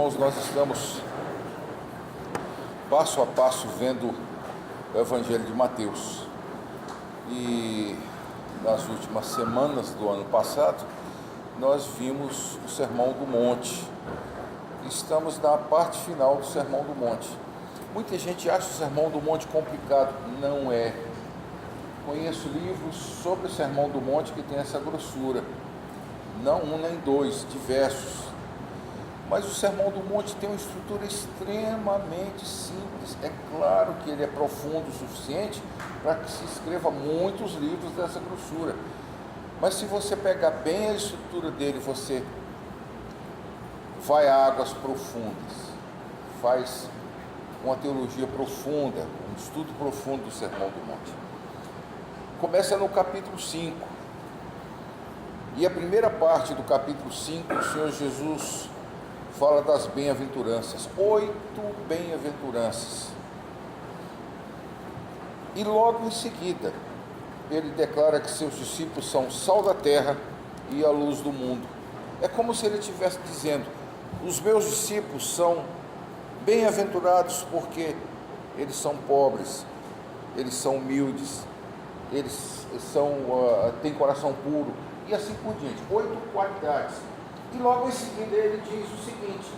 irmãos, nós estamos passo a passo vendo o Evangelho de Mateus. E nas últimas semanas do ano passado, nós vimos o Sermão do Monte. Estamos na parte final do Sermão do Monte. Muita gente acha o Sermão do Monte complicado. Não é. Conheço livros sobre o Sermão do Monte que tem essa grossura. Não um nem dois, diversos. Mas o Sermão do Monte tem uma estrutura extremamente simples. É claro que ele é profundo o suficiente para que se escreva muitos livros dessa grossura. Mas se você pegar bem a estrutura dele, você vai a águas profundas, faz uma teologia profunda, um estudo profundo do Sermão do Monte. Começa no capítulo 5. E a primeira parte do capítulo 5, o Senhor Jesus fala das bem-aventuranças, 8 bem-aventuranças. E logo em seguida, ele declara que seus discípulos são sal da terra e a luz do mundo. É como se ele estivesse dizendo: os meus discípulos são bem-aventurados porque eles são pobres, eles são humildes, eles têm coração puro, e assim por diante. 8 qualidades. E logo em seguida ele diz o seguinte: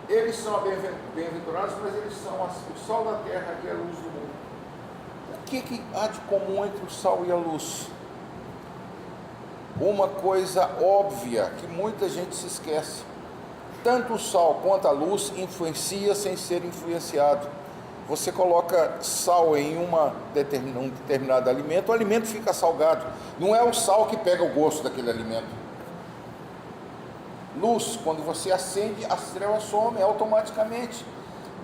eles são bem-aventurados, mas eles são o sal da terra e a luz do mundo. O que há de comum entre o sal e a luz? Uma coisa óbvia que muita gente se esquece: tanto o sal quanto a luz influencia sem ser influenciado. Você coloca sal em um determinado alimento, o alimento fica salgado. Não é o sal que pega o gosto daquele alimento. Luz, quando você acende, as trevas somem automaticamente.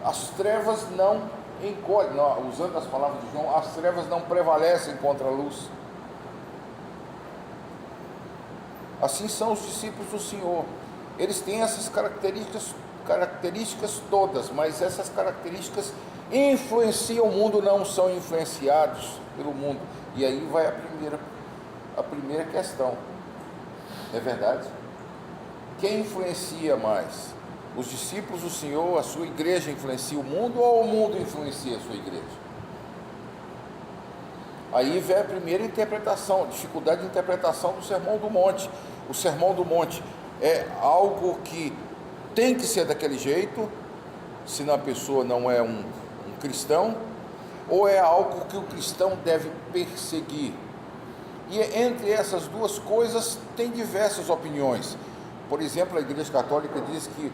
As trevas não encolhem, usando as palavras de João, as trevas não prevalecem contra a luz. Assim são os discípulos do Senhor. Eles têm essas características todas, mas essas características influenciam o mundo, não são influenciados pelo mundo. E aí vai a primeira questão. É verdade? Quem influencia mais? Os discípulos do Senhor, a sua igreja influencia o mundo, ou o mundo influencia a sua igreja? Aí vem a primeira interpretação, dificuldade de interpretação do Sermão do Monte. O Sermão do Monte é algo que tem que ser daquele jeito, senão a pessoa não é um cristão, ou é algo que o cristão deve perseguir. E entre essas duas coisas tem diversas opiniões. Por exemplo, a Igreja Católica diz que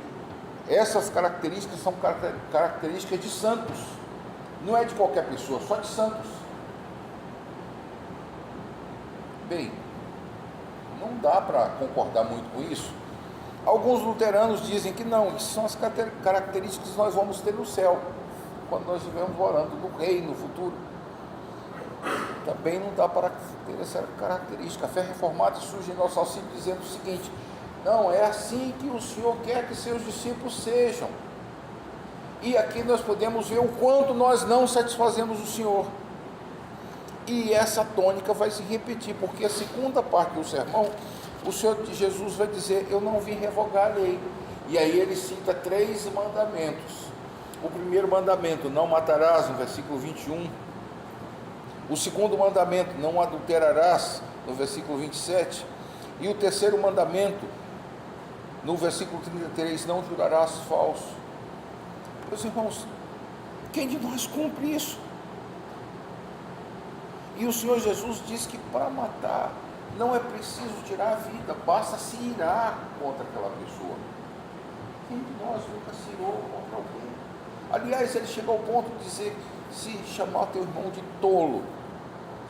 essas características são características de santos. Não é de qualquer pessoa, só de santos. Bem, não dá para concordar muito com isso. Alguns luteranos dizem que não, isso são as características que nós vamos ter no céu, quando nós estivermos orando no reino no futuro. Também não dá para ter essa característica. A fé reformada surge em nosso auxílio dizendo o seguinte: não, é assim que o Senhor quer que seus discípulos sejam. E aqui nós podemos ver o quanto nós não satisfazemos o Senhor. E essa tônica vai se repetir, porque a segunda parte do sermão, o Senhor Jesus vai dizer: eu não vim revogar a lei. E aí ele cita 3 mandamentos. O primeiro mandamento: não matarás, no versículo 21. O segundo mandamento: não adulterarás, no versículo 27. E o terceiro mandamento, no versículo 33, não jurarás falso. Meus irmãos, quem de nós cumpre isso? E o Senhor Jesus diz que para matar não é preciso tirar a vida, basta se irar contra aquela pessoa. Quem de nós nunca se irou contra alguém? Aliás, ele chegou ao ponto de dizer: se chamar teu irmão de tolo,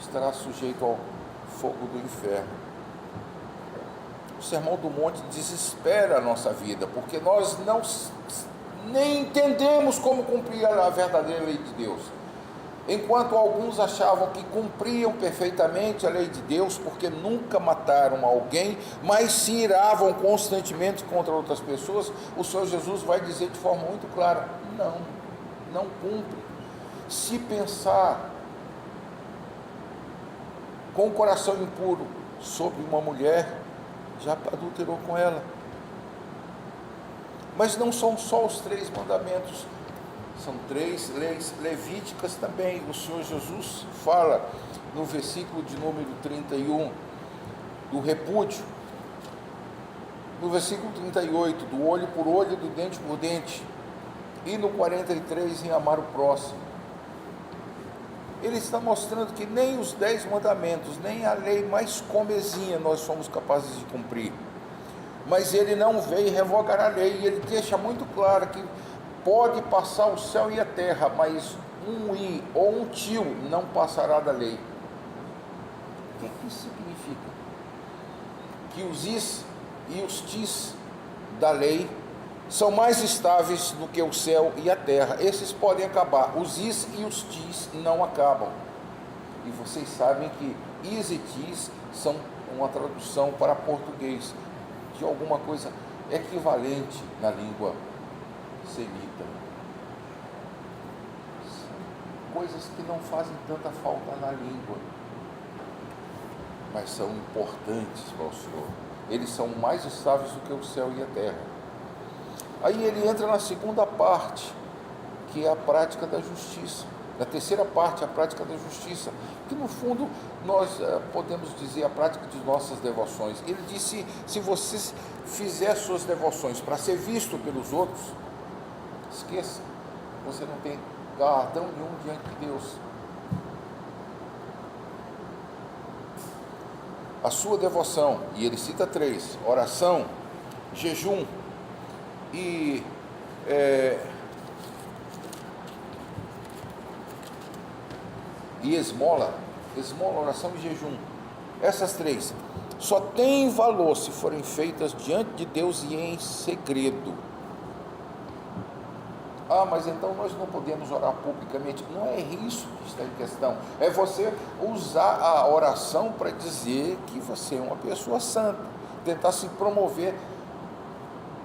estará sujeito ao fogo do inferno. O Sermão do Monte desespera a nossa vida, porque nós nem entendemos como cumprir a verdadeira lei de Deus. Enquanto alguns achavam que cumpriam perfeitamente a lei de Deus, porque nunca mataram alguém, mas se iravam constantemente contra outras pessoas, o Senhor Jesus vai dizer de forma muito clara: não cumpre. Se pensar com o coração impuro sobre uma mulher, já adulterou com ela. Mas não são só os 3 mandamentos, são 3 leis levíticas também. O Senhor Jesus fala no versículo de número 31 do repúdio, no versículo 38 do olho por olho, do dente por dente, e no 43 em amar o próximo. Ele está mostrando que nem os 10 mandamentos, nem a lei mais comezinha nós somos capazes de cumprir. Mas ele não veio revogar a lei, e ele deixa muito claro que pode passar o céu e a terra, mas um i ou um tio não passará da lei. O que isso significa? Que os is e os tis da lei são mais estáveis do que o céu e a terra. Esses podem acabar, os is e os tis não acabam. E vocês sabem que is e tis são uma tradução para português de alguma coisa equivalente na língua semita. São coisas que não fazem tanta falta na língua, mas são importantes para o Senhor. Eles são mais estáveis do que o céu e a terra. Aí ele entra na segunda parte, que é a prática da justiça. Na terceira parte, a prática da justiça, que no fundo nós podemos dizer a prática de nossas devoções. Ele disse: se você fizer suas devoções para ser visto pelos outros, esqueça, você não tem galardão nenhum diante de Deus. A sua devoção, e ele cita 3, oração, jejum e esmola, oração e jejum, essas 3 só têm valor se forem feitas diante de Deus e em segredo. Ah, mas então nós não podemos orar publicamente. Não é isso que está em questão. É você usar a oração para dizer que você é uma pessoa santa, tentar se promover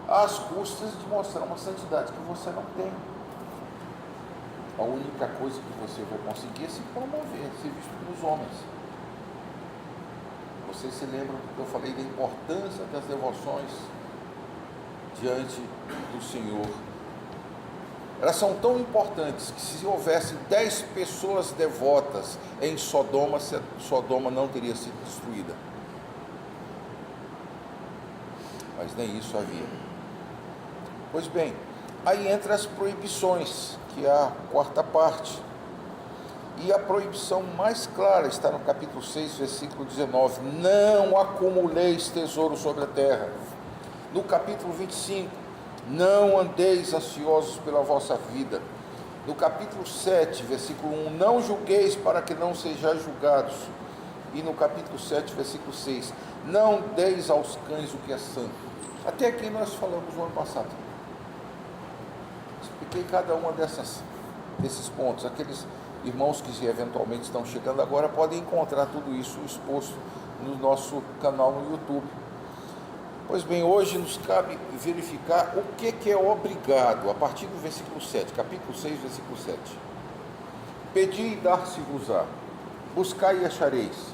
às custas de mostrar uma santidade que você não tem. A única coisa que você vai conseguir é se promover, ser visto pelos homens. Vocês se lembram que eu falei da importância das devoções diante do Senhor? Elas são tão importantes que se houvesse 10 pessoas devotas em Sodoma, Sodoma não teria sido destruída. Mas nem isso havia. Pois bem, aí entra as proibições, que é a quarta parte. E a proibição mais clara está no capítulo 6, versículo 19. Não acumuleis tesouro sobre a terra. No capítulo 25, não andeis ansiosos pela vossa vida. No capítulo 7, versículo 1, não julgueis para que não sejais julgados. E no capítulo 7, versículo 6, não deis aos cães o que é santo. Até aqui nós falamos no ano passado. Expliquei cada uma desses pontos. Aqueles irmãos que eventualmente estão chegando agora podem encontrar tudo isso exposto no nosso canal no YouTube. Pois bem, hoje nos cabe verificar o que é obrigado, a partir do versículo 7, capítulo 6, versículo 7. Pedi e dar-se-vos-á, buscai e achareis,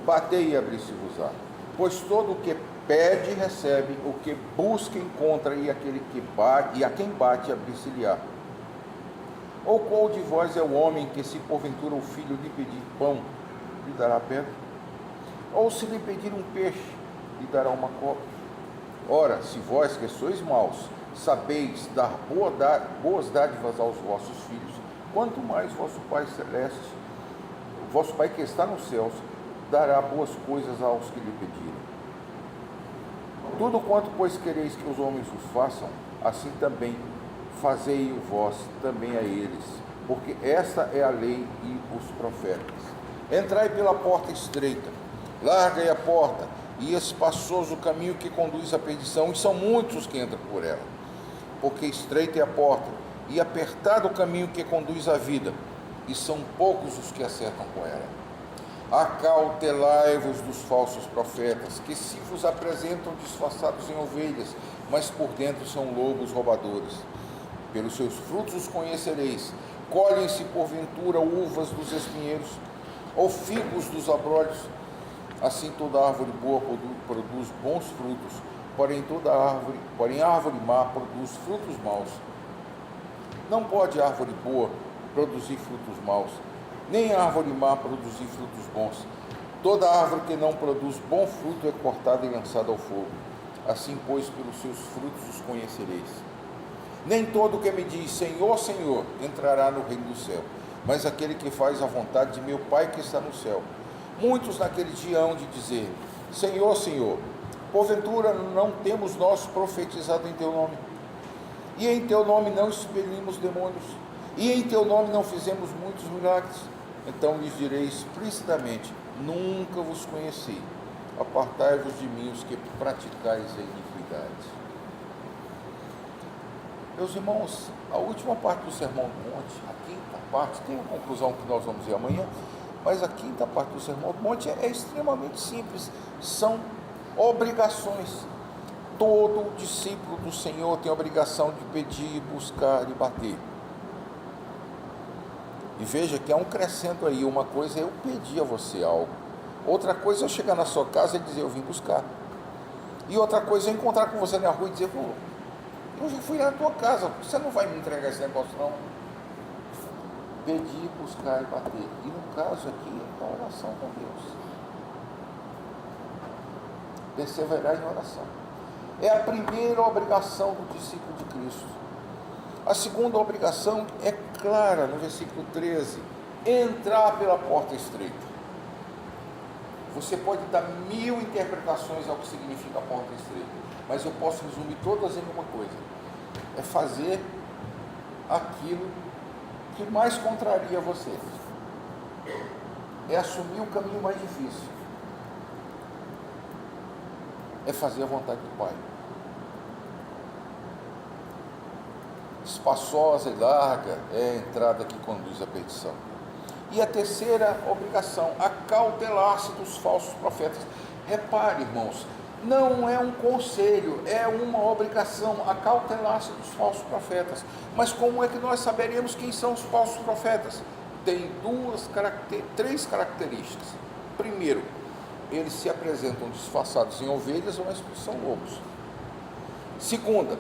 batei e abrir-se-vos-á. Pois todo o que pede, recebe, o que busca, encontra, e aquele que bate, e a quem bate, abrir-se-lhe-á. Ou qual de vós é o homem que, se porventura o filho lhe pedir pão, lhe dará pedra? Ou se lhe pedir um peixe, lhe dará uma cobra? Ora, se vós que sois maus, sabeis dar boas dádivas aos vossos filhos, quanto mais vosso Pai Celeste, vosso Pai que está nos céus, dará boas coisas aos que lhe pedirem. Tudo quanto, pois, quereis que os homens vos façam, assim também fazei-o vós também a eles, porque esta é a lei e os profetas. Entrai pela porta estreita, larga é a porta, e espaçoso o caminho que conduz à perdição, e são muitos que entram por ela. Porque estreita é a porta, e apertado o caminho que conduz à vida, e são poucos os que acertam com ela. Acautelai-vos dos falsos profetas, que se vos apresentam disfarçados em ovelhas, mas por dentro são lobos roubadores. Pelos seus frutos os conhecereis. Colhem-se porventura uvas dos espinheiros, ou figos dos abrolhos? Assim toda árvore boa produz bons frutos, porém árvore má produz frutos maus. Não pode árvore boa produzir frutos maus, nem árvore má produzir frutos bons. Toda árvore que não produz bom fruto é cortada e lançada ao fogo. Assim, pois, pelos seus frutos os conhecereis. Nem todo que me diz Senhor, Senhor, entrará no reino do céu, mas aquele que faz a vontade de meu Pai que está no céu. Muitos naquele dia hão de dizer: Senhor, Senhor, porventura não temos nós profetizado em teu nome? E em teu nome não expelimos demônios? E em teu nome não fizemos muitos milagres? Então lhes direi explicitamente: nunca vos conheci. Apartai-vos de mim, os que praticais a iniquidade. Meus irmãos, a última parte do Sermão do Monte, a quinta parte, tem a conclusão que nós vamos ver amanhã, mas a quinta parte do Sermão do Monte é extremamente simples, são obrigações. Todo discípulo do Senhor tem a obrigação de pedir, buscar e bater. E veja que há um crescendo aí, uma coisa é eu pedir a você algo, outra coisa é eu chegar na sua casa e dizer eu vim buscar, e outra coisa é eu encontrar com você na rua e dizer, pô, eu já fui na tua casa, você não vai me entregar esse negócio não? Pedir, buscar e bater. E no caso aqui é a oração com Deus. Perseverar em oração. É a primeira obrigação do discípulo de Cristo. A segunda obrigação é clara no versículo 13: entrar pela porta estreita. Você pode dar 1000 interpretações ao que significa a porta estreita, mas eu posso resumir todas em uma coisa: é fazer aquilo que mais contraria você, é assumir o caminho mais difícil, é fazer a vontade do Pai. Espaçosa e larga é a entrada que conduz à perdição. E a terceira obrigação, acautelar-se dos falsos profetas. Repare, irmãos, não é um conselho, é uma obrigação, acautelar-se dos falsos profetas. Mas como é que nós saberemos quem são os falsos profetas? Tem três características. Primeiro, eles se apresentam disfarçados em ovelhas, mas são lobos. Segunda,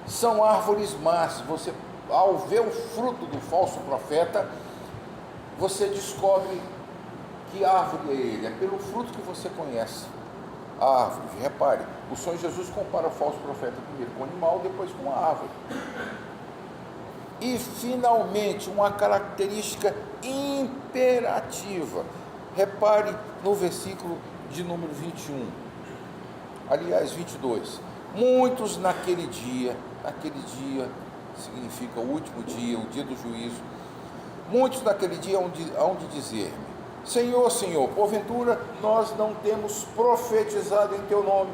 são árvores más. Você, ao ver o fruto do falso profeta, você descobre que árvore é ele, é pelo fruto que você conhece a árvore. Repare, o Senhor Jesus compara o falso profeta primeiro com o animal, depois com a árvore. E finalmente, uma característica imperativa. Repare no versículo de número 21, aliás 22. Muitos naquele dia significa o último dia, o dia do juízo. Muitos naquele dia hão de dizer-me: Senhor, Senhor, porventura nós não temos profetizado em teu nome,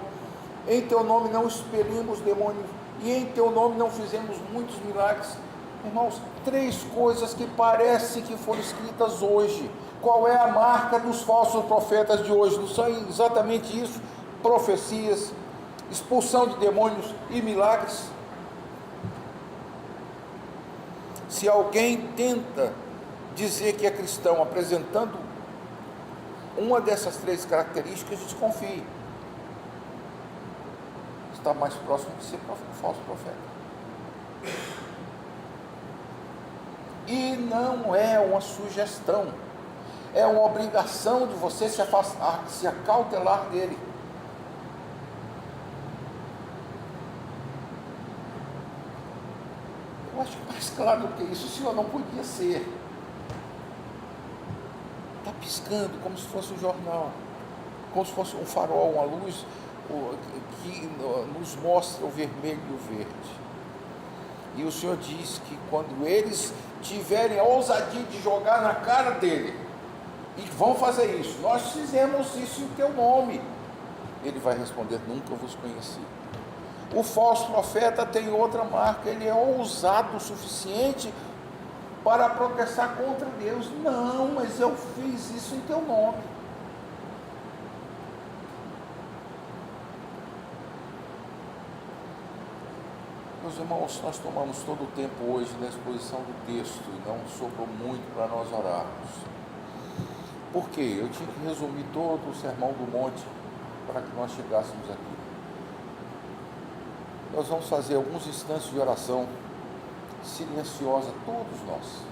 em teu nome não expelimos demônios, e em teu nome não fizemos muitos milagres? Irmãos, três coisas que parece que foram escritas hoje. Qual é a marca dos falsos profetas de hoje? Não são exatamente isso? Profecias, expulsão de demônios e milagres. Se alguém tenta dizer que é cristão apresentando uma dessas três características, desconfie. Está mais próximo de ser um falso profeta. E não é uma sugestão, é uma obrigação de você se afastar, se acautelar dele. Eu acho que mais claro do que isso, o Senhor não podia ser. Está piscando como se fosse um jornal, como se fosse um farol, uma luz que nos mostra o vermelho e o verde. E o Senhor diz que quando eles tiverem a ousadia de jogar na cara dele, e vão fazer isso, nós fizemos isso em teu nome, ele vai responder: nunca vos conheci. O falso profeta tem outra marca, ele é ousado o suficiente para protestar contra Deus. Não, mas eu fiz isso em teu nome. Meus irmãos, nós tomamos todo o tempo hoje na exposição do texto e não sobrou muito para nós orarmos. Por quê? Eu tinha que resumir todo o Sermão do Monte para que nós chegássemos aqui. nós vamos fazer alguns instantes de oração silenciosa, todos nós.